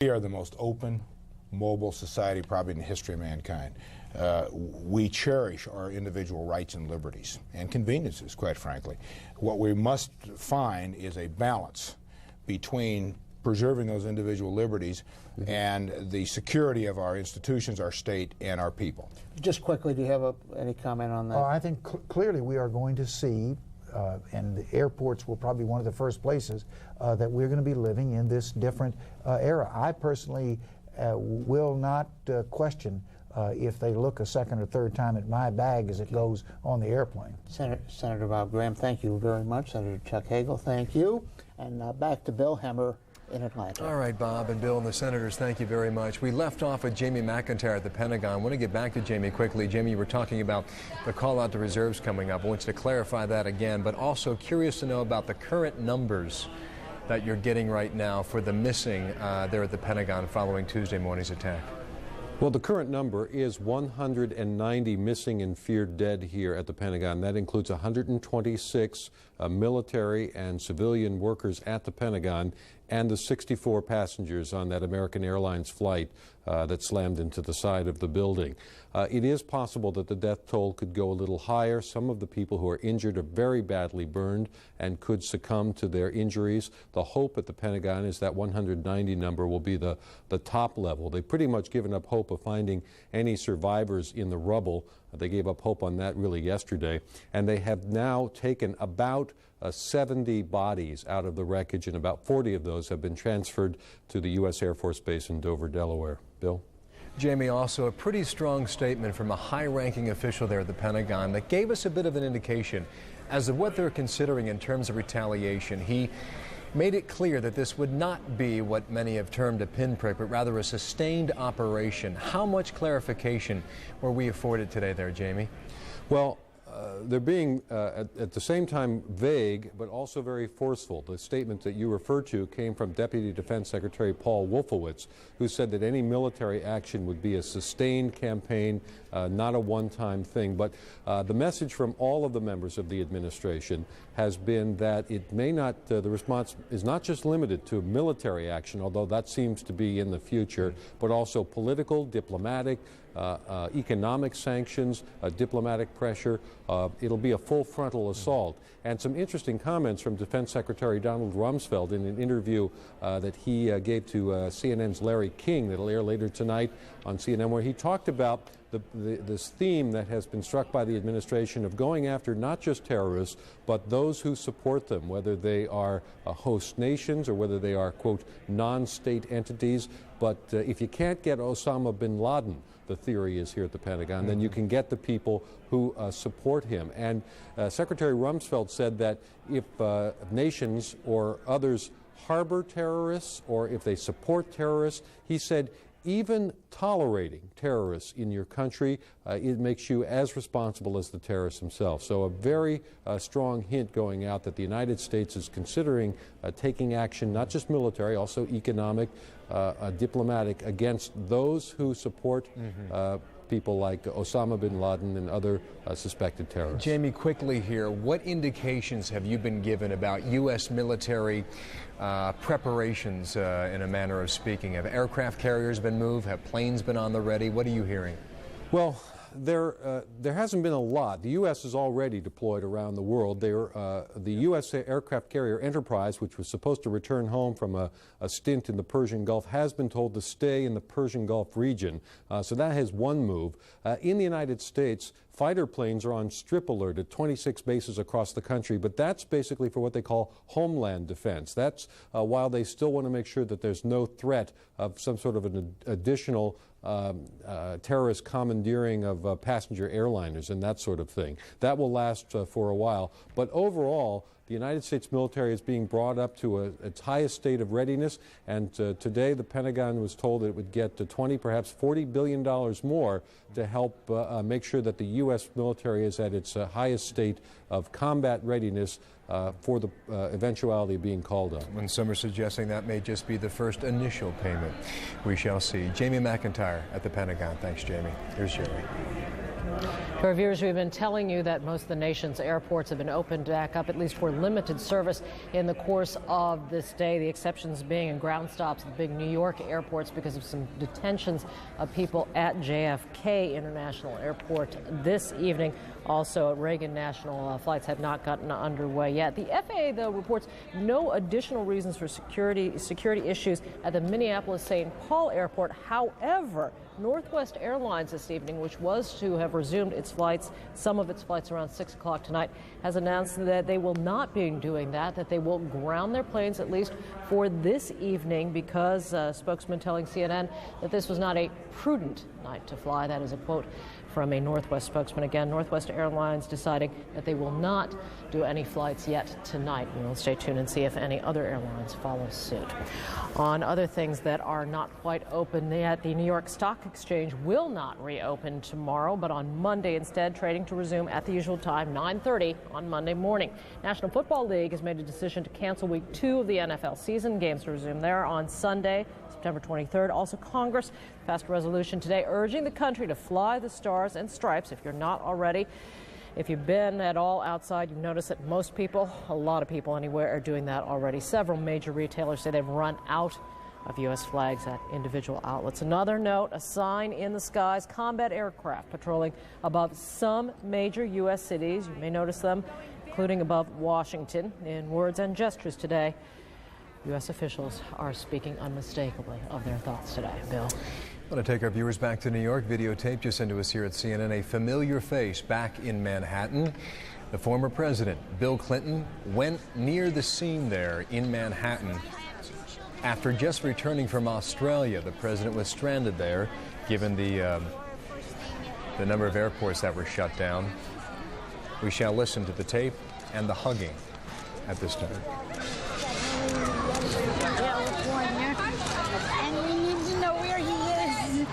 We are the most open, mobile society probably in the history of mankind. We cherish our individual rights and liberties and conveniences, quite frankly. What we must find is a balance between preserving those individual liberties and the security of our institutions, our state, and our people. Just quickly, do you have any comment on that? I think clearly we are going to see, and the airports will probably be one of the first places that we're going to be living in this different era. I personally will not question if they look a second or third time at my bag as it goes on the airplane. Senator Bob Graham, thank you very much. Senator Chuck Hagel, thank you. And back to Bill Hemmer in Atlanta. All right, Bob and Bill and the senators, thank you very much. We left off with Jamie McIntyre at the Pentagon. I want to get back to Jamie quickly. Jamie, you were talking about the call out to reserves coming up. I want you to clarify that again, but also curious to know about the current numbers that you're getting right now for the missing there at the Pentagon following Tuesday morning's attack. Well, the current number is 190 missing and feared dead here at the Pentagon. That includes 126 military and civilian workers at the Pentagon and the 64 passengers on that American Airlines flight that slammed into the side of the building. It is possible that the death toll could go a little higher. Some of the people who are injured are very badly burned and could succumb to their injuries. The hope at the Pentagon is that 190 number will be the top level. They've pretty much given up hope of finding any survivors in the rubble. They gave up hope on that really yesterday. And they have now taken about 70 bodies out of the wreckage, and about 40 of those have been transferred to the U.S. Air Force Base in Dover, Delaware. Bill? Jamie, also a pretty strong statement from a high-ranking official there at the Pentagon that gave us a bit of an indication as to what they're considering in terms of retaliation. He made it clear that this would not be what many have termed a pinprick, but rather a sustained operation. How much clarification were we afforded today there, Jamie? Well, they're being, at the same time, vague, but also very forceful. The statement that you referred to came from Deputy Defense Secretary Paul Wolfowitz, who said that any military action would be a sustained campaign, not a one-time thing. But the message from all of the members of the administration has been that it may not, the response is not just limited to military action, although that seems to be in the future, but also political, diplomatic, economic sanctions, diplomatic pressure. It'll be a full frontal assault. And some interesting comments from Defense Secretary Donald Rumsfeld in an interview that he gave to CNN's Larry King that'll air later tonight on CNN, where he talked about this theme that has been struck by the administration of going after not just terrorists, but those who support them, whether they are host nations or whether they are, quote, non-state entities. But if you can't get Osama bin Laden, the theory is here at the Pentagon, then you can get the people who support him. And Secretary Rumsfeld said that if nations or others harbor terrorists or if they support terrorists, he said, even tolerating terrorists in your country, it makes you as responsible as the terrorists themselves. So a very strong hint going out that the United States is considering taking action, not just military, also economic, diplomatic, against those who support people like Osama bin Laden and other suspected terrorists. Jamie, quickly here, what indications have you been given about U.S. military preparations, in a manner of speaking? Have aircraft carriers been moved? Have planes been on the ready? What are you hearing? Well, there hasn't been a lot. The U.S. is already deployed around the world. The U.S. aircraft carrier Enterprise, which was supposed to return home from a stint in the Persian Gulf, has been told to stay in the Persian Gulf region. So that has one move. In the United States, fighter planes are on strip alert at 26 bases across the country, but that's basically for what they call homeland defense. That's while they still want to make sure that there's no threat of some sort of an additional terrorist commandeering of passenger airliners and that sort of thing. That will last for a while. But overall, the United States military is being brought up to its highest state of readiness, and today the Pentagon was told that it would get to $20, perhaps $40 billion more to help make sure that the U.S. military is at its highest state of combat readiness for the eventuality of being called on. When some are suggesting that may just be the first initial payment. We shall see. Jamie McIntyre at the Pentagon. Thanks, Jamie. Here's Jerry. To our viewers, we've been telling you that most of the nation's airports have been opened back up, at least for limited service in the course of this day. The exceptions being in ground stops at the big New York airports because of some detentions of people at JFK International Airport this evening. Also, Reagan National flights have not gotten underway yet. The FAA, though, reports no additional reasons for security issues at the Minneapolis-St. Paul Airport. However, Northwest Airlines this evening, which was to have resumed its flights, some of its flights around 6 o'clock tonight, has announced that they will not be doing that they will ground their planes at least for this evening because a spokesman telling CNN that this was not a prudent night to fly. That is a quote from a Northwest spokesman. Again, Northwest Airlines deciding that they will not do any flights yet tonight. We will stay tuned and see if any other airlines follow suit. On other things that are not quite open yet, the New York Stock Exchange will not reopen tomorrow, but on Monday instead, trading to resume at the usual time, 9:30 on Monday morning. National Football League has made a decision to cancel Week 2 of the NFL season. Games to resume there on Sunday, September 23rd. Also, Congress passed a resolution today urging the country to fly the stars and stripes if you're not already. If you've been at all outside, you've noticed that most people, a lot of people anywhere, are doing that already. Several major retailers say they've run out of U.S. flags at individual outlets. Another note, a sign in the skies, combat aircraft patrolling above some major U.S. cities. You may notice them, including above Washington. In words and gestures today, U.S. officials are speaking unmistakably of their thoughts today. Bill. I want to take our viewers back to New York. Videotape just sent to us here at CNN. A familiar face back in Manhattan. The former president, Bill Clinton, went near the scene there in Manhattan after just returning from Australia. The president was stranded there, given the number of airports that were shut down. We shall listen to the tape and the hugging at this time. And we need to know where he is.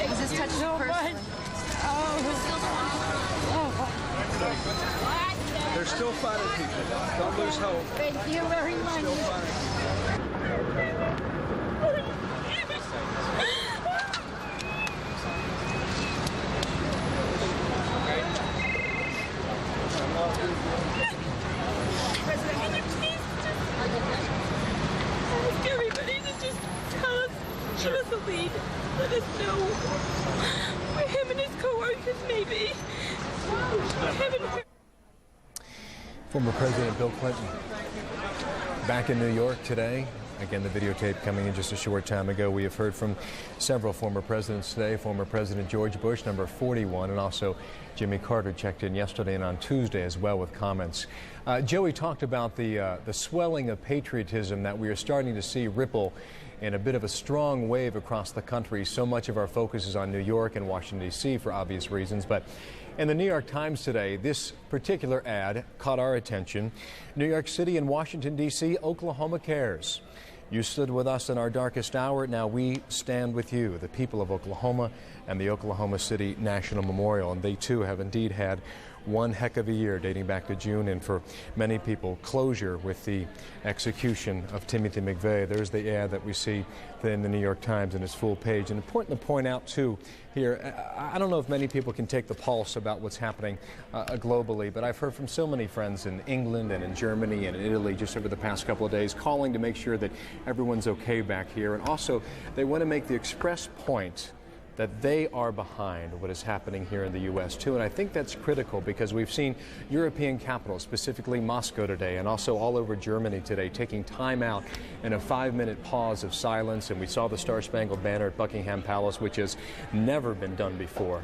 Was this touch so much? They're still fighting people. Don't lose hope. Thank you very much. President, can you please ask everybody to just tell us, give us a lead, let us know where him and his co-workers may be. Former President Bill Clinton back in New York today. Again, the videotape coming in just a short time ago. We have heard from several former presidents today. Former President George Bush, number 41, and also Jimmy Carter checked in yesterday and on Tuesday as well with comments. Joey talked about the swelling of patriotism that we are starting to see ripple in a bit of a strong wave across the country. So much of our focus is on New York and Washington, D.C. for obvious reasons, but in the New York Times today, this particular ad caught our attention. New York City and Washington, D.C., Oklahoma cares. You stood with us in our darkest hour. Now we stand with you, the people of Oklahoma and the Oklahoma City National Memorial. And they, too, have indeed had one heck of a year dating back to June, and for many people, closure with the execution of Timothy McVeigh. There's the ad that we see in the New York Times in its full page. And important to point out, too, here, I don't know if many people can take the pulse about what's happening globally, but I've heard from so many friends in England and in Germany and in Italy just over the past couple of days calling to make sure that everyone's okay back here. And also, they want to make the express point that they are behind what is happening here in the U.S. too. And I think that's critical because we've seen European capitals, specifically Moscow today, and also all over Germany today, taking time out in a 5-minute pause of silence. And we saw the Star-Spangled Banner at Buckingham Palace, which has never been done before,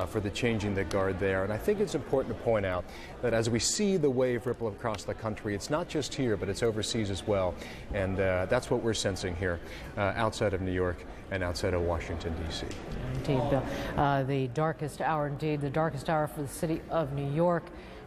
for the changing the guard there. And I think it's important to point out that as we see the wave ripple across the country, it's not just here, but it's overseas as well. And that's what we're sensing here outside of New York and outside of Washington, D.C. Indeed, Bill. The darkest hour, indeed, the darkest hour for the city of New York,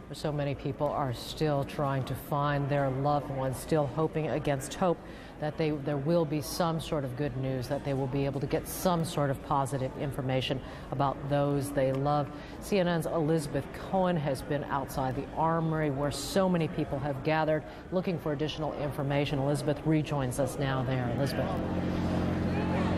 where so many people are still trying to find their loved ones, still hoping against hope that there will be some sort of good news, that they will be able to get some sort of positive information about those they love. CNN's Elizabeth Cohen has been outside the Armory, where so many people have gathered looking for additional information. Elizabeth rejoins us now there. Elizabeth.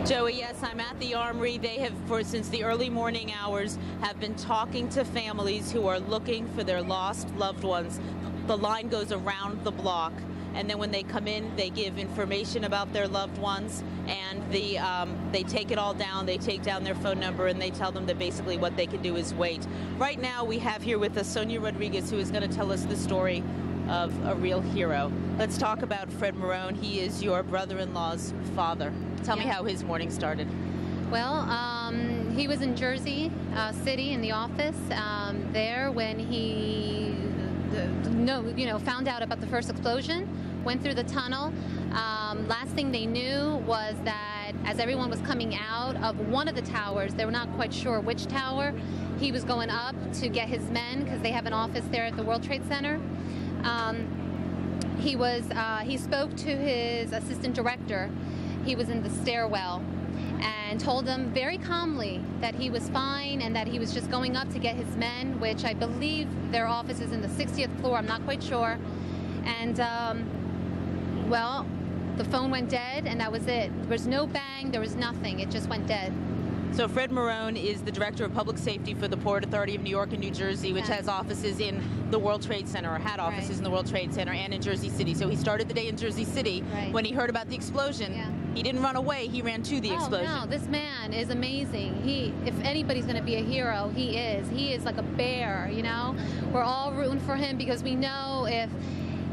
Joey, yes, I'm at the Armory. They have, since the early morning hours, have been talking to families who are looking for their lost loved ones. The line goes around the block, and then when they come in, they give information about their loved ones, and they take it all down. They take down their phone number, and they tell them that basically what they can do is wait. Right now, we have here with us Sonia Rodriguez, who is going to tell us the story of a real hero. Let's talk about Fred Marone. He is your brother-in-law's father. Tell me how his morning started. Well, he was in Jersey City in the office there when he found out about the first explosion, went through the tunnel. Last thing they knew was that as everyone was coming out of one of the towers, they were not quite sure which tower, he was going up to get his men because they have an office there at the World Trade Center. He spoke to his assistant director. He was in the stairwell and told them very calmly that he was fine and that he was just going up to get his men, which I believe their office is in the 60th floor. I'm not quite sure. And, well, the phone went dead, and that was it. There was no bang. There was nothing. It just went dead. So Fred Marone is the Director of Public Safety for the Port Authority of New York and New Jersey, which has offices in the World Trade Center, or had offices in the World Trade Center and in Jersey City. So he started the day in Jersey City. When he heard about the explosion, he didn't run away, he ran to the explosion. No, this man is amazing. If anybody's going to be a hero, he is. He is like a bear, you know? We're all rooting for him because we know if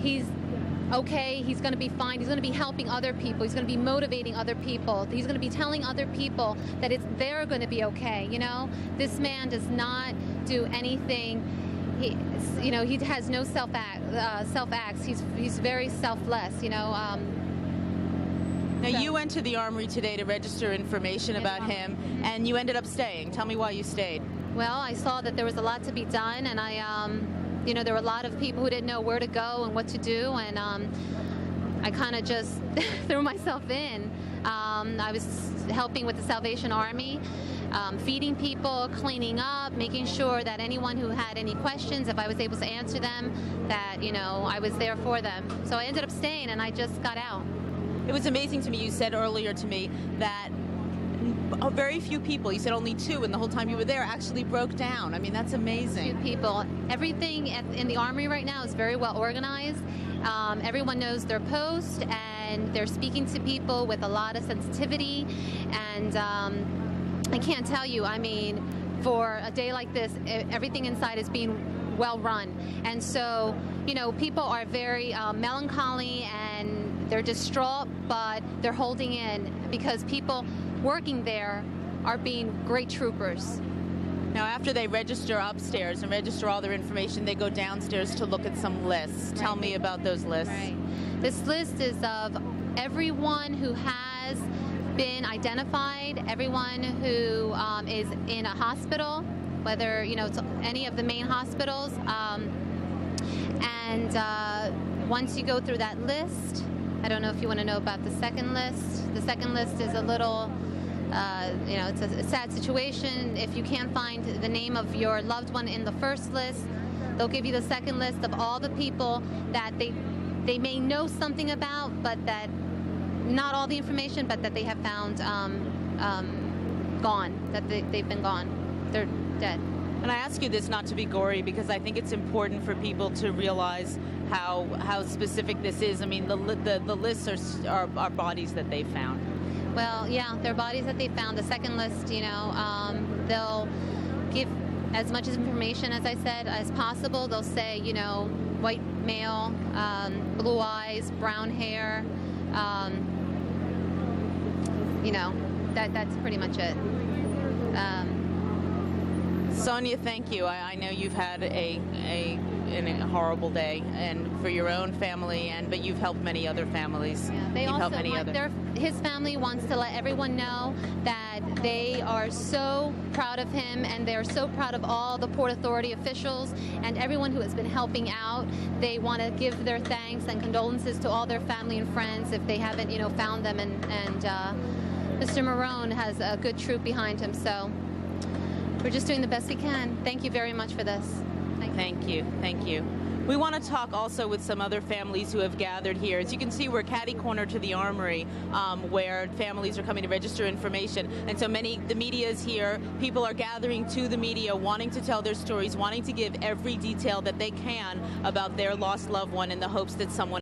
he's okay, he's going to be fine. He's going to be helping other people. He's going to be motivating other people. He's going to be telling other people that they're going to be okay, you know? This man does not do anything. He has no self-acts. He's very selfless, you know? Now, you went to the Armory today to register information about him, and you ended up staying. Tell me why you stayed. Well, I saw that there was a lot to be done, and there were a lot of people who didn't know where to go and what to do, and I kind of just threw myself in. I was helping with the Salvation Army, feeding people, cleaning up, making sure that anyone who had any questions, if I was able to answer them, that, I was there for them. So I ended up staying, and I just got out. It was amazing to me. You said earlier to me that very few people, you said only 2 in the whole time you were there, actually broke down. I mean, that's amazing. 2 people. Everything in the Armory right now is very well organized. Everyone knows their post, and they're speaking to people with a lot of sensitivity. And I can't tell you, I mean, for a day like this, everything inside is being well run. And so, people are very melancholy, and they're distraught, but they're holding in because people working there are being great troopers. Now, after they register upstairs and register all their information, they go downstairs to look at some lists. Right. Tell me about those lists. Right. This list is of everyone who has been identified, everyone who is in a hospital, whether, it's any of the main hospitals. Once you go through that list, I don't know if you want to know about the second list. The second list is a little, it's a sad situation. If you can't find the name of your loved one in the first list, they'll give you the second list of all the people that they may know something about, but that not all the information, but that they have found gone, that they've been gone. They're dead. And I ask you this not to be gory, because I think it's important for people to realize how specific this is. I mean, the lists are bodies that they found. Well, yeah, they're bodies that they found. The second list, they'll give as much information, as I said, as possible. They'll say, white male, blue eyes, brown hair, that's pretty much it. Sonia, thank you. I know you've had a horrible day, and for your own family, but you've helped many other families. Yeah, his family wants to let everyone know that they are so proud of him, and they're so proud of all the Port Authority officials and everyone who has been helping out. They want to give their thanks and condolences to all their family and friends if they haven't, found them. And Mr. Marone has a good troop behind him, so we're just doing the best we can. Thank you very much for this. Thank you. Thank you. We want to talk also with some other families who have gathered here. As you can see, we're catty-corner to the Armory, where families are coming to register information. And so the media is here. People are gathering to the media, wanting to tell their stories, wanting to give every detail that they can about their lost loved one in the hopes that someone